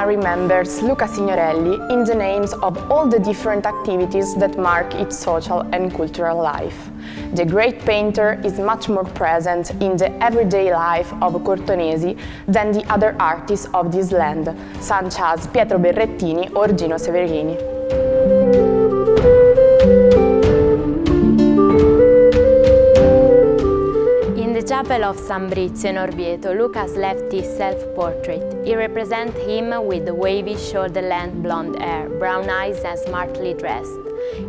Cortona remembers Luca Signorelli in the names of all the different activities that mark its social and cultural life. The great painter is much more present in the everyday life of Cortonesi than the other artists of this land, such as Pietro Berrettini or Gino Severini. In the chapel of San Brizio in Orvieto, Lucas left his self-portrait. He represents him with wavy shoulder-length blonde hair, brown eyes and smartly dressed.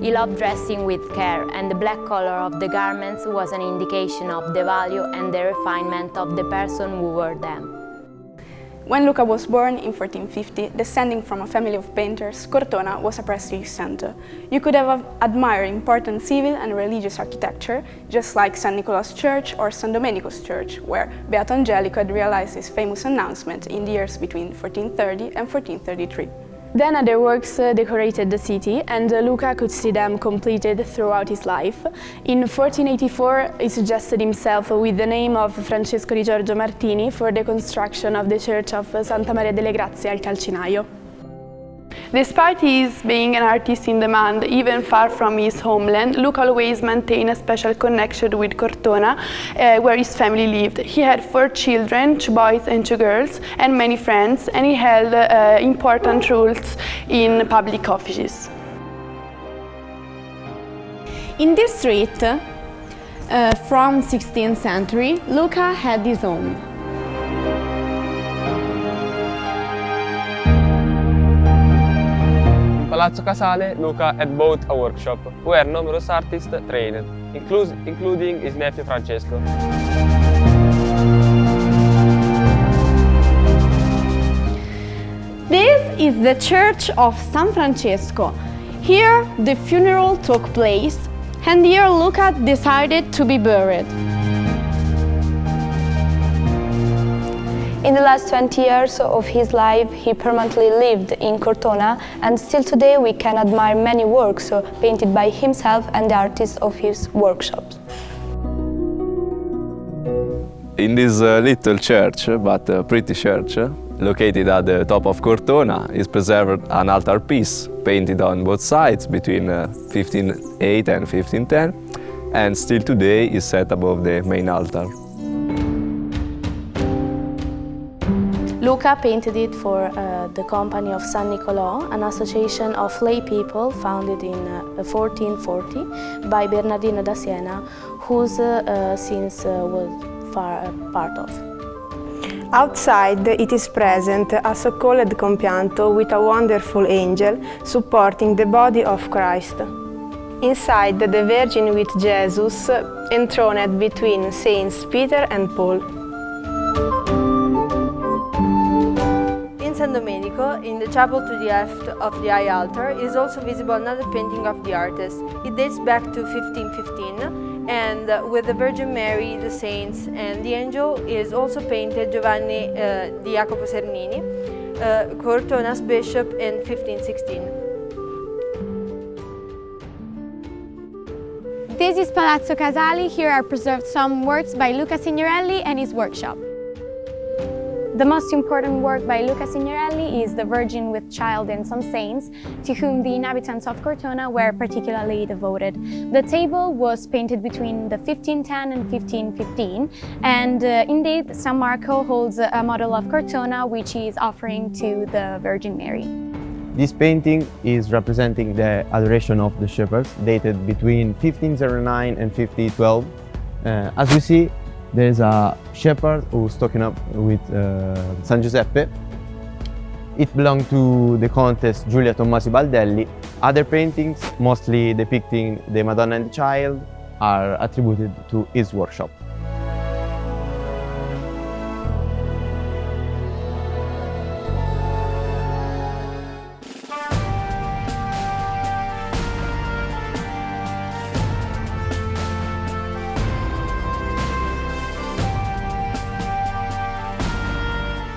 He loved dressing with care, and the black color of the garments was an indication of the value and the refinement of the person who wore them. When Luca was born in 1450, descending from a family of painters, Cortona was a prestige center. You could have admired important civil and religious architecture, just like San Nicola's Church or San Domenico's Church, where Beato Angelico had realized his famous announcement in the years between 1430 and 1433. Then other works decorated the city, and Luca could see them completed throughout his life. In 1484, he suggested himself with the name of Francesco di Giorgio Martini for the construction of the Church of Santa Maria delle Grazie al Calcinaio. Despite his being an artist in demand, even far from his homeland, Luca always maintained a special connection with Cortona, where his family lived. He had 4 children, 2 boys and 2 girls, and many friends, and he held important roles in public offices. In this street, from 16th century, Luca had his home. Palazzo Casale, Luca had both a workshop where numerous artists trained, including his nephew Francesco. This is the Church of San Francesco. Here the funeral took place, and here Luca decided to be buried. In the last 20 years of his life, he permanently lived in Cortona, and still today we can admire many works painted by himself and the artists of his workshops. In this little church, but a pretty church, located at the top of Cortona, is preserved an altar piece painted on both sides between 1508 and 1510, and still today is set above the main altar. Luca painted it for the company of San Nicolò, an association of lay people founded in 1440 by Bernardino da Siena, whose scenes was far part of. Outside it is present a so-called compianto with a wonderful angel supporting the body of Christ. Inside the Virgin with Jesus enthroned between Saints Peter and Paul. In San Domenico, in the chapel to the left of the high altar, is also visible another painting of the artist. It dates back to 1515, and with the Virgin Mary, the saints, and the angel is also painted Giovanni di Jacopo Cernini, Cortona's bishop in 1516. This is Palazzo Casali. Here are preserved some works by Luca Signorelli and his workshop. The most important work by Luca Signorelli is The Virgin with Child and Some Saints, to whom the inhabitants of Cortona were particularly devoted. The table was painted between the 1510 and 1515, and indeed San Marco holds a model of Cortona which he is offering to the Virgin Mary. This painting is representing the adoration of the shepherds, dated between 1509 and 1512. As we see, there is a shepherd who's talking up with San Giuseppe. It belonged to the Countess Giulia Tommasi Baldelli. Other paintings, mostly depicting the Madonna and the Child, are attributed to his workshop.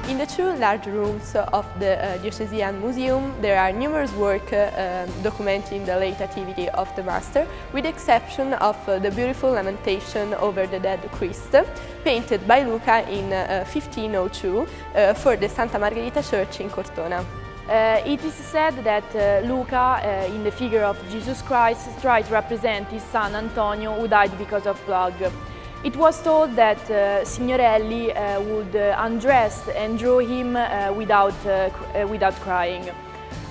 In the the two large rooms of the Diocesan Museum, there are numerous works documenting the late activity of the Master, with the exception of the beautiful Lamentation over the Dead Christ, painted by Luca in 1502 for the Santa Margherita Church in Cortona. It is said that Luca, in the figure of Jesus Christ, tried to represent his son Antonio, who died because of plague. It was told that Signorelli would undress and draw him without crying.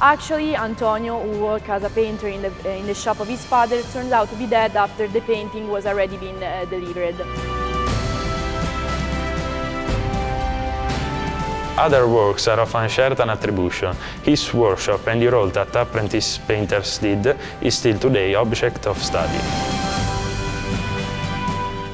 Actually, Antonio, who worked as a painter in the shop of his father, turned out to be dead after the painting was already been delivered. Other works are of uncertain attribution. His workshop and the role that apprentice painters did is still today object of study.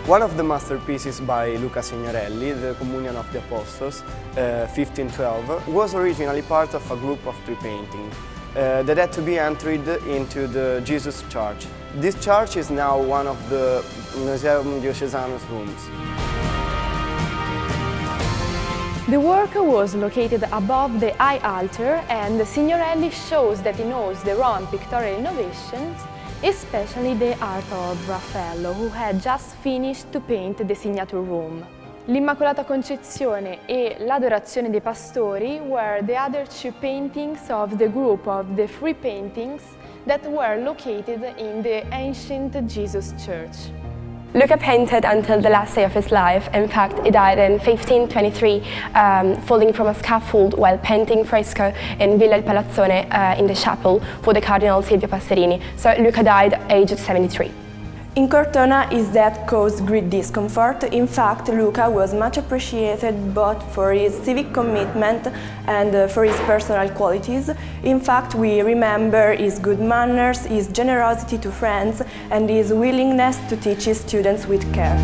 One of the masterpieces by Luca Signorelli, the Communion of the Apostles, 1512, was originally part of a group of 3 paintings that had to be entered into the Jesus Church. This church is now one of the Museum Diocesan's rooms. The work was located above the high altar, and Signorelli shows that he knows the Roman pictorial innovations, especially the art of Raffaello, who had just finished to paint the signature room. L'Immacolata Concezione e l'Adorazione dei Pastori were the other 2 paintings of the group of the 3 paintings that were located in the ancient Jesus Church. Luca painted until the last day of his life. In fact, he died in 1523, falling from a scaffold while painting fresco in Villa il Palazzone in the chapel for the Cardinal Silvio Passerini. So Luca died aged 73. In Cortona, his death caused great discomfort. In fact, Luca was much appreciated both for his civic commitment and for his personal qualities. In fact, we remember his good manners, his generosity to friends, and his willingness to teach his students with care.